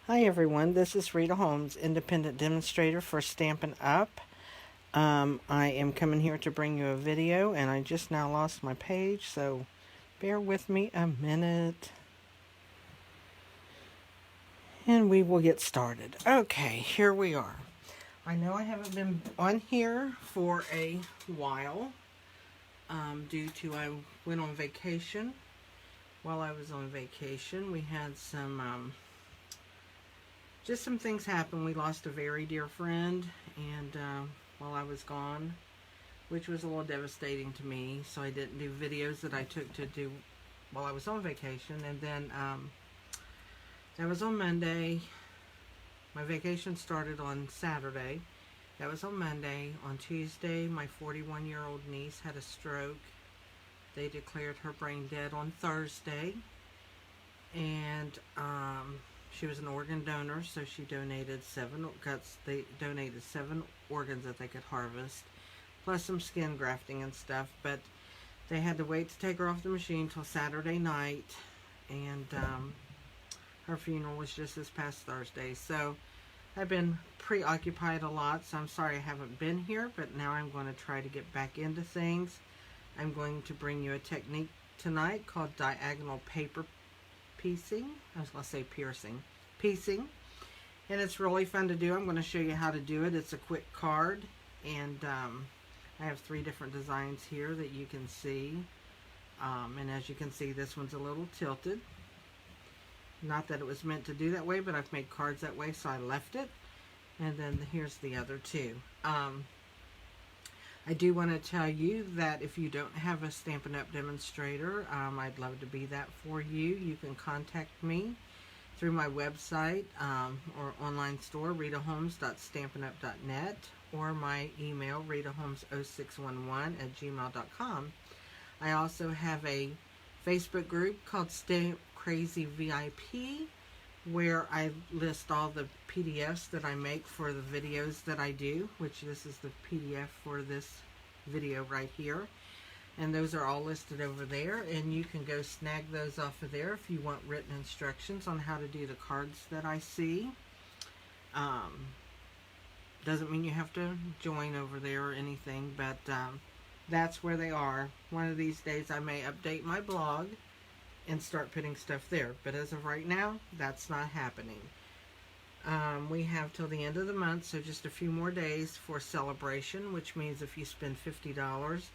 Hi everyone, this is Rita Holmes, independent demonstrator for Stampin' Up. I am coming here to bring you a video, and I just now lost my page, so bear with me a minute and we will get started. Okay, here we are. I know I haven't been on here for a while due to I went on vacation. While I was on vacation, we had just some things happen. We lost a very dear friend, and while I was gone, which was a little devastating to me, so I didn't do videos that I took to do while I was on vacation. And then that was on Monday. My vacation started on Saturday. That was on Monday. On Tuesday, my 41-year-old niece had a stroke. They declared her brain dead on Thursday, and she was an organ donor, so she donated 7 guts. They donated 7 organs that they could harvest, plus some skin grafting and stuff. But they had to wait to take her off the machine till Saturday night, and her funeral was just this past Thursday. So I've been preoccupied a lot, so I'm sorry I haven't been here, but now I'm going to try to get back into things. I'm going to bring you a technique tonight called diagonal paper piecing. I was going to say piecing, and it's really fun to do. I'm going to show you how to do it. It's a quick card, and I have 3 different designs here that you can see, and as you can see, this one's a little tilted. Not that it was meant to do that way, but I've made cards that way, so I left it. And then here's the other 2. I do want to tell you that if you don't have a Stampin' Up! Demonstrator, I'd love to be that for you. You can contact me through my website or online store, ritaholmes.stampinup.net, or my email, ritaholmes0611@gmail.com. I also have a Facebook group called Stamp Crazy VIP, where I list all the PDFs that I make for the videos that I do, which this is the PDF for this video right here. And those are all listed over there, and you can go snag those off of there if you want written instructions on how to do the cards that I see. Doesn't mean you have to join over there or anything, but that's where they are. One of these days I may update my blog and start putting stuff there, but as of right now, that's not happening. We have till the end of the month, so just a few more days for celebration, which means if you spend $50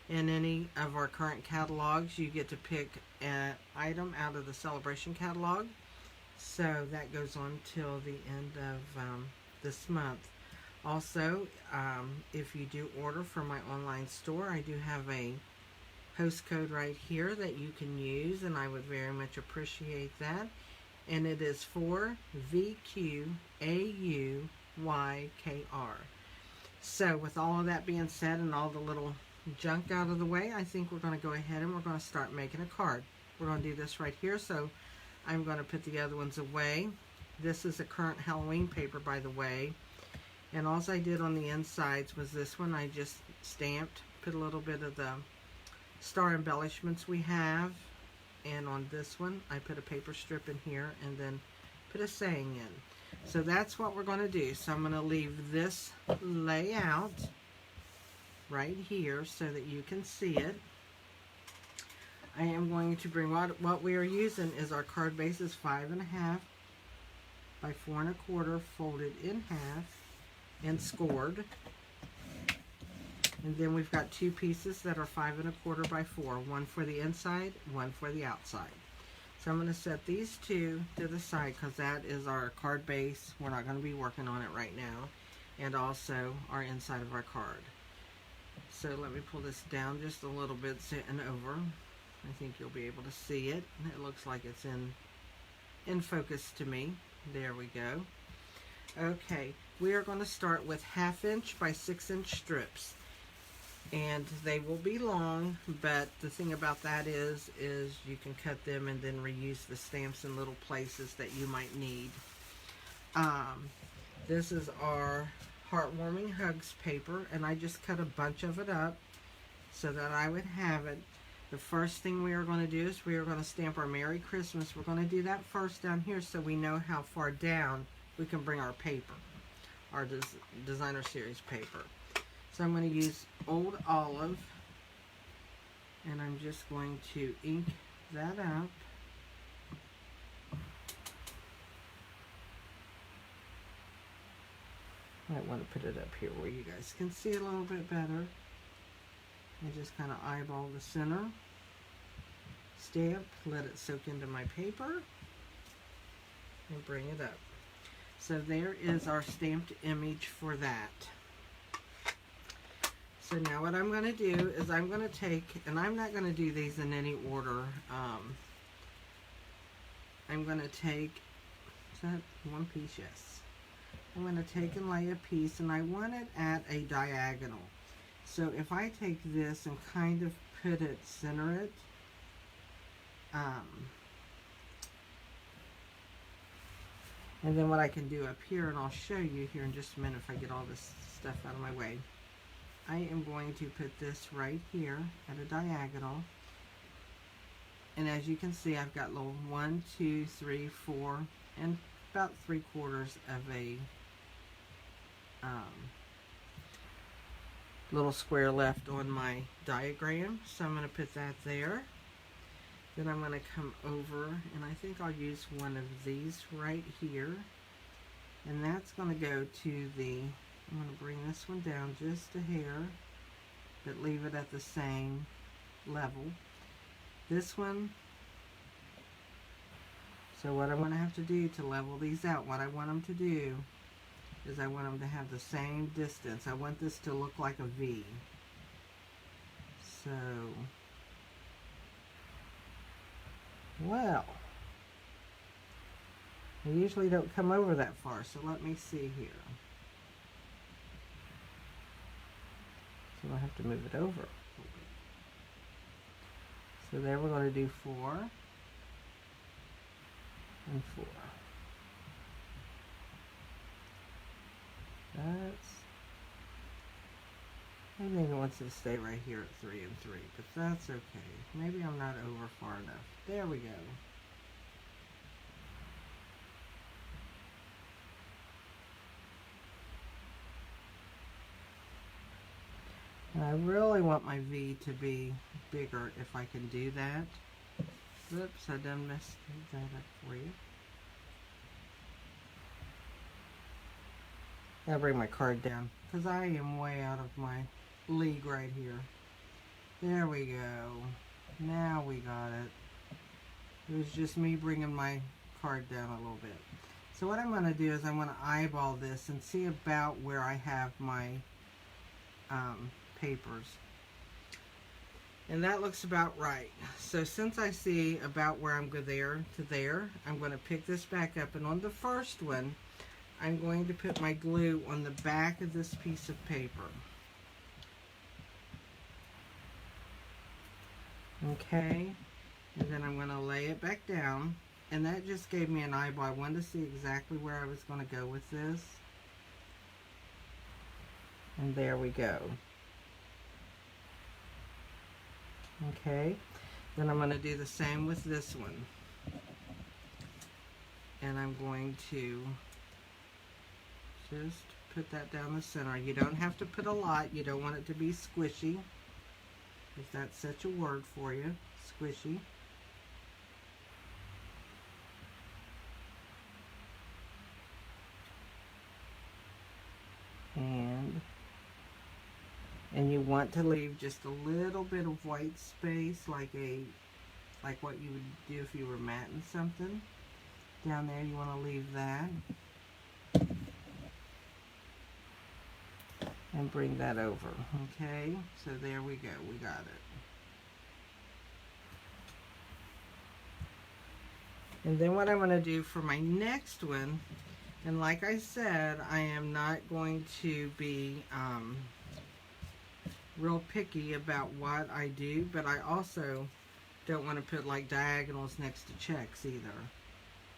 in any of our current catalogs, you get to pick an item out of the celebration catalog. So that goes on till the end of this month. Also, if you do order from my online store, I do have a host code right here that you can use, and I would very much appreciate that. And it is for VQAUYKR. So with all of that being said and all the little junk out of the way, I think we're going to go ahead and we're going to start making a card. We're going to do this right here, so I'm going to put the other ones away. This is a current Halloween paper, by the way, and all I did on the insides was this one. I just stamped, put a little bit of the star embellishments we have, and on this one I put a paper strip in here and then put a saying in. So that's what we're going to do. So I'm going to leave this layout right here so that you can see it. I am going to bring what we are using is our card base is 5.5 by 4 1/4 folded in half and scored. And then we've got 2 pieces that are 5 1/4 by 4, one for the inside, one for the outside. So I'm going to set these 2 to the side because that is our card base. We're not going to be working on it right now, and also our inside of our card. So let me pull this down just a little bit and over. I think you'll be able to see it. It looks like it's in focus to me. There we go. Okay, we are going to start with 1/2 inch by 6 inch strips. And they will be long, but the thing about that is you can cut them and then reuse the stamps in little places that you might need. This is our Heartwarming Hugs paper, and I just cut a bunch of it up so that I would have it. the first thing we are going to do is we are going to stamp our Merry Christmas. We're going to do that first down here so we know how far down we can bring our paper, our designer series paper. So I'm going to use Old Olive, and I'm just going to ink that up. I might want to put it up here where you guys can see it a little bit better. And just kind of eyeball the center. Stamp, let it soak into my paper, and bring it up. So there is our stamped image for that. So now what I'm going to do is I'm going to take, and I'm not going to do these in any order. I'm going to take, is that one piece? Yes. I'm going to take and lay a piece, and I want it at a diagonal. So if I take this and kind of put it, center it, and then what I can do up here, and I'll show you here in just a minute if I get all this stuff out of my way, I am going to put this right here at a diagonal. And as you can see, I've got little 1, 2, 3, 4, and about 3/4 of a little square left on my diagram. So I'm going to put that there. Then I'm going to come over, and I think I'll use one of these right here. And that's going to go to the, I'm going to bring this one down just a hair, but leave it at the same level. This one, so what I'm going to have to do to level these out, what I want them to do is I want them to have the same distance. I want this to look like a V. So, well, I usually don't come over that far, so let me see here. So I have to move it over. So there we're going to do 4 and 4. I think it wants it to stay right here at 3 and 3, but that's okay. Maybe I'm not over far enough. There we go. And I really want my V to be bigger if I can do that. Oops, I done messed that up for you. I'll bring my card down because I am way out of my league right here. There we go. Now we got it. It was just me bringing my card down a little bit. So what I'm going to do is I'm going to eyeball this and see about where I have my papers. And that looks about right. So since I see about where I'm going there to there, I'm going to pick this back up. And on the first one, I'm going to put my glue on the back of this piece of paper. Okay, and then I'm going to lay it back down, and that just gave me an eyeball. I wanted to see exactly where I was going to go with this. And there we go. Okay, then I'm going to do the same with this one. And I'm going to just put that down the center. You don't have to put a lot. You don't want it to be squishy, if that's such a word for you, squishy. And you want to leave just a little bit of white space, like what you would do if you were matting something. Down there, you want to leave that. And bring that over, okay? So there we go, we got it. And then what I'm going to do for my next one, and like I said, I am not going to be real picky about what I do, but I also don't want to put like diagonals next to checks either.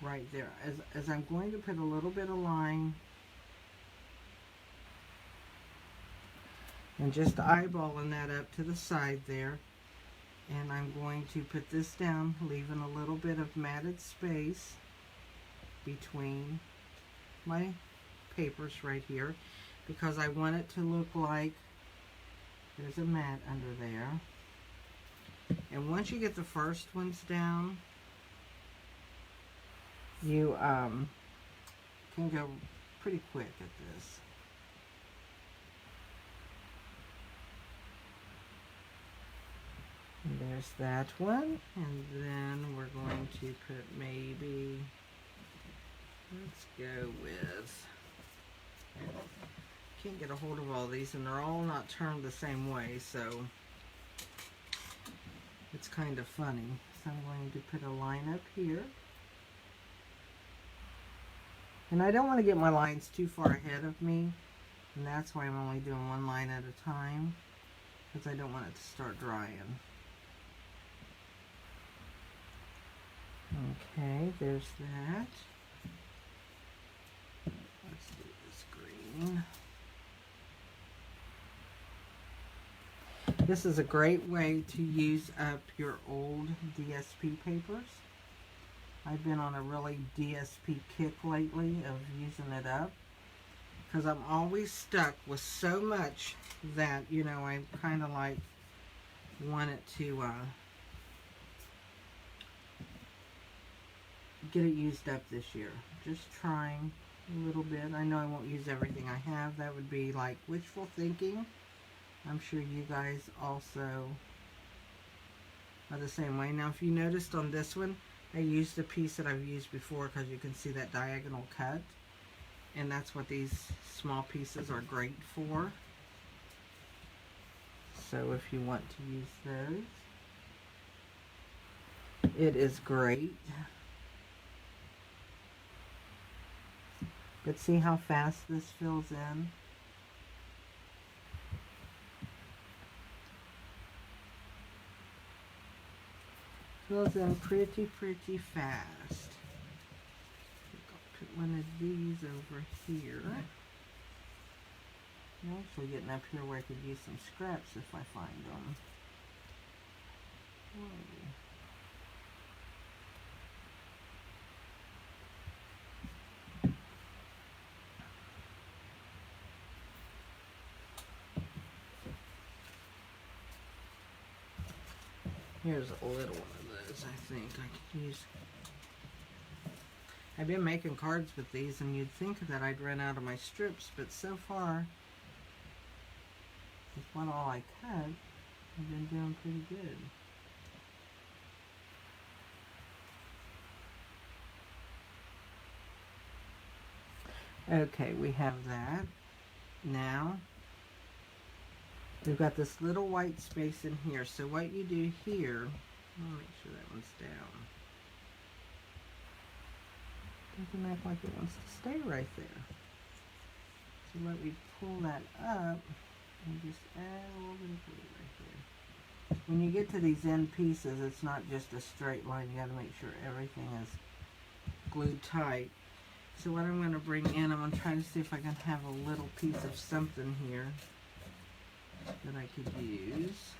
Right there. As I'm going to put a little bit of line and just eyeballing that up to the side there. And I'm going to put this down, leaving a little bit of matted space between my papers right here, because I want it to look like there's a mat under there. And once you get the first ones down, you can go pretty quick at this. And there's that one. And then we're going to put maybe, let's go with, can't get a hold of all these, and they're all not turned the same way, so it's kind of funny. So I'm going to put a line up here. And I don't want to get my lines too far ahead of me, and that's why I'm only doing one line at a time, because I don't want it to start drying. Okay, there's that. Let's do this green. This is a great way to use up your old DSP papers. I've been on a really DSP kick lately of using it up, because I'm always stuck with so much that, you know, I kind of like want it to get it used up this year. Just trying a little bit. I know I won't use everything I have. That would be like wishful thinking. I'm sure you guys also are the same way. Now, if you noticed on this one, I used a piece that I've used before, because you can see that diagonal cut. And that's what these small pieces are great for. So if you want to use those, it is great. But see how fast this fills in? Fills in pretty fast. I'll put one of these over here. I'm actually getting up here where I could use some scraps if I find them. Whoa. Here's a little one of those, I think I can use. I've been making cards with these, and you'd think that I'd run out of my strips, but so far, with one all I cut, I've been doing pretty good. Okay, we have that. Now, we've got this little white space in here. So what you do here, I'll make sure that one's down. Doesn't act like it wants to stay right there. So let me pull that up and just add a little bit of glue right there. When you get to these end pieces, it's not just a straight line. You got to make sure everything is glued tight. So what I'm going to bring in, I'm going to try to see if I can have a little piece of something here that I could use.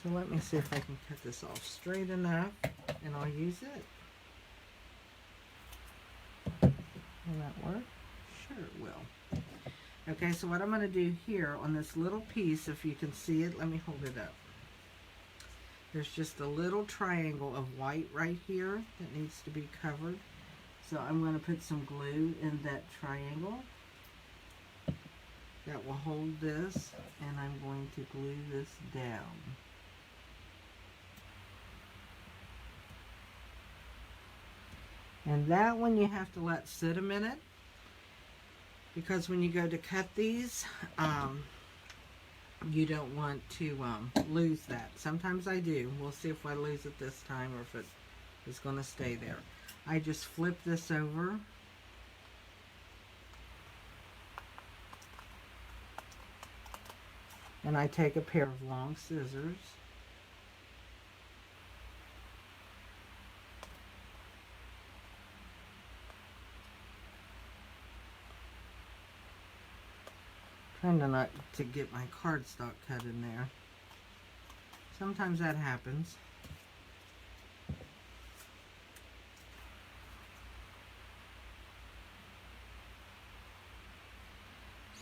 So let me see if I can cut this off straight enough, and I'll use it. Will that work? Sure it will. Okay, so what I'm going to do here on this little piece, if you can see it, let me hold it up. There's just a little triangle of white right here that needs to be covered. So I'm going to put some glue in that triangle. That will hold this, and I'm going to glue this down. And that one you have to let sit a minute, because when you go to cut these, you don't want to lose that. Sometimes I do. We'll see if I lose it this time or if it is going to stay there. I just flip this over. And I take a pair of long scissors. Trying to not to get my cardstock cut in there. Sometimes that happens.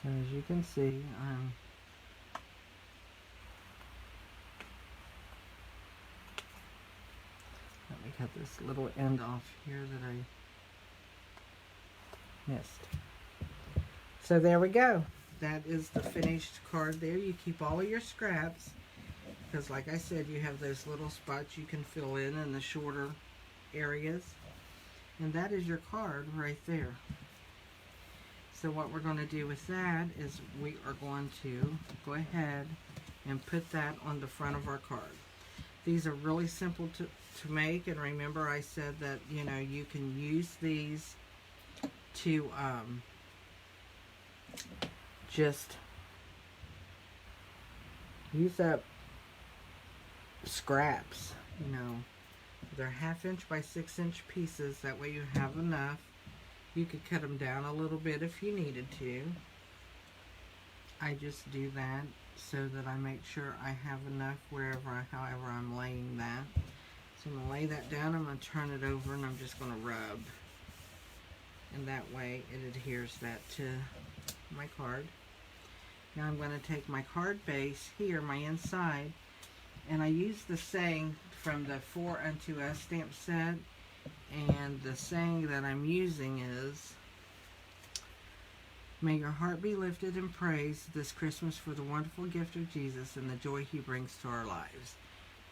So as you can see, let me cut this little end off here that I missed. So there we go. That is the finished card there. You keep all of your scraps because like I said, you have those little spots you can fill in the shorter areas. And that is your card right there. So what we're going to do with that is we are going to go ahead and put that on the front of our card. These are really simple to make, and remember I said that, you know, you can use these to just use up scraps, you know. They're 1/2 inch by 6 inch pieces, that way you have enough. You could cut them down a little bit if you needed to. I just do that so that I make sure I have enough however I'm laying that. So I'm going to lay that down, I'm going to turn it over, and I'm just going to rub. And that way it adheres that to my card. Now I'm going to take my card base here, my inside, and I use the saying from the For Unto Us stamp set. And the saying that I'm using is, may your heart be lifted in praise this Christmas for the wonderful gift of Jesus and the joy he brings to our lives.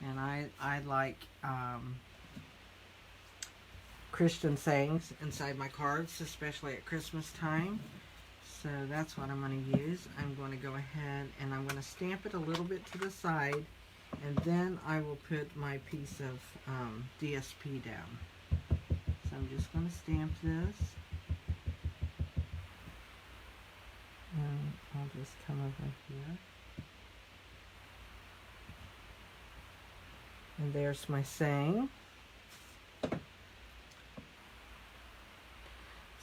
And I like Christian sayings inside my cards, especially at Christmas time. So that's what I'm going to use. I'm going to go ahead and I'm going to stamp it a little bit to the side, and then I will put my piece of DSP down. So I'm just going to stamp this, and I'll just come over here, and there's my saying.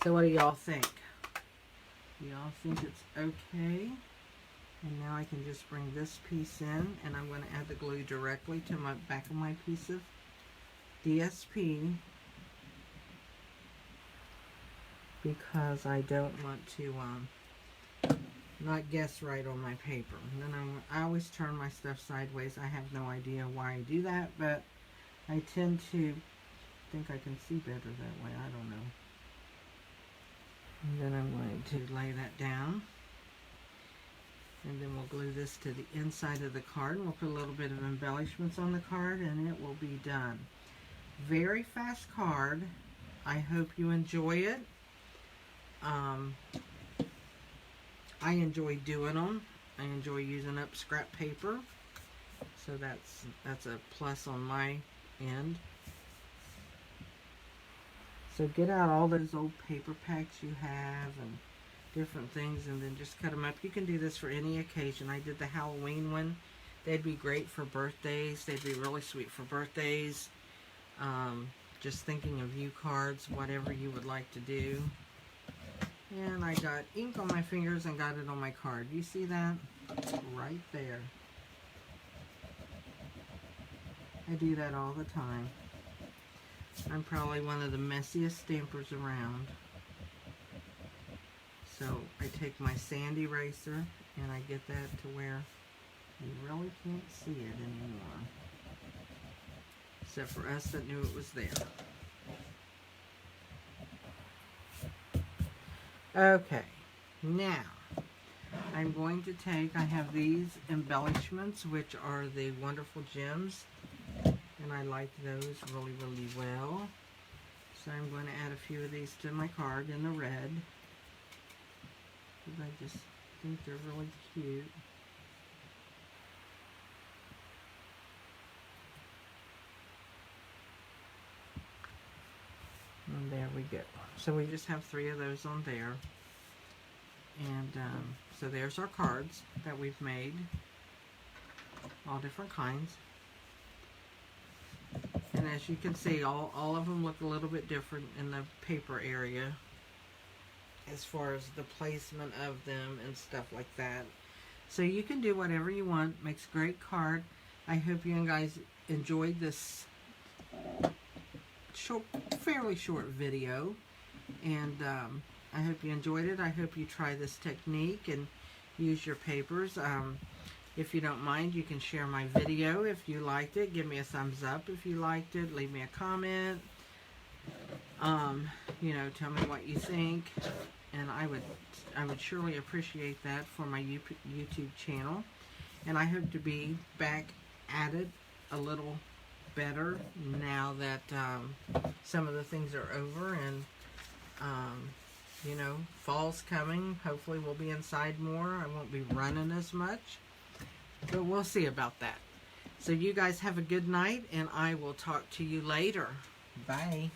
So what do y'all think? Do y'all think it's okay? And now I can just bring this piece in, and I'm going to add the glue directly to my back of my piece of DSP, because I don't want to not guess right on my paper. And then I always turn my stuff sideways. I have no idea why I do that, but I tend to think I can see better that way. I don't know. And then I'm going to lay that down. And then we'll glue this to the inside of the card. And we'll put a little bit of embellishments on the card, and it will be done. Very fast card. I hope you enjoy it. I enjoy doing them. I enjoy using up scrap paper. So that's a plus on my end. So get out all those old paper packs you have and different things, and then just cut them up. You can do this for any occasion. I did the Halloween one. They'd be great for birthdays. They'd be really sweet for birthdays. Just thinking of you cards, whatever you would like to do. And I got ink on my fingers and got it on my card. You see that? Right there. I do that all the time. I'm probably one of the messiest stampers around. So I take my sand eraser and I get that to where you really can't see it anymore. Except for us that knew it was there. Okay, now I'm going to take, I have these embellishments, which are the wonderful gems, and I like those really, really well. So I'm going to add a few of these to my card in the red, because I just think they're really cute. And there we go. So we just have 3 of those on there. And so there's our cards that we've made. All different kinds. And as you can see, all of them look a little bit different in the paper area. as far as the placement of them and stuff like that. So you can do whatever you want. Makes a great card. I hope you guys enjoyed this short, fairly short video, and I hope you enjoyed it. I hope you try this technique and use your papers. If you don't mind, you can share my video if you liked it. Give me a thumbs up if you liked it. Leave me a comment. You know, tell me what you think, and I would surely appreciate that for my YouTube channel. And I hope to be back at it a little better now that some of the things are over, and you know, fall's coming. Hopefully we'll be inside more. I won't be running as much, but we'll see about that. So you guys have a good night, and I will talk to you later. Bye.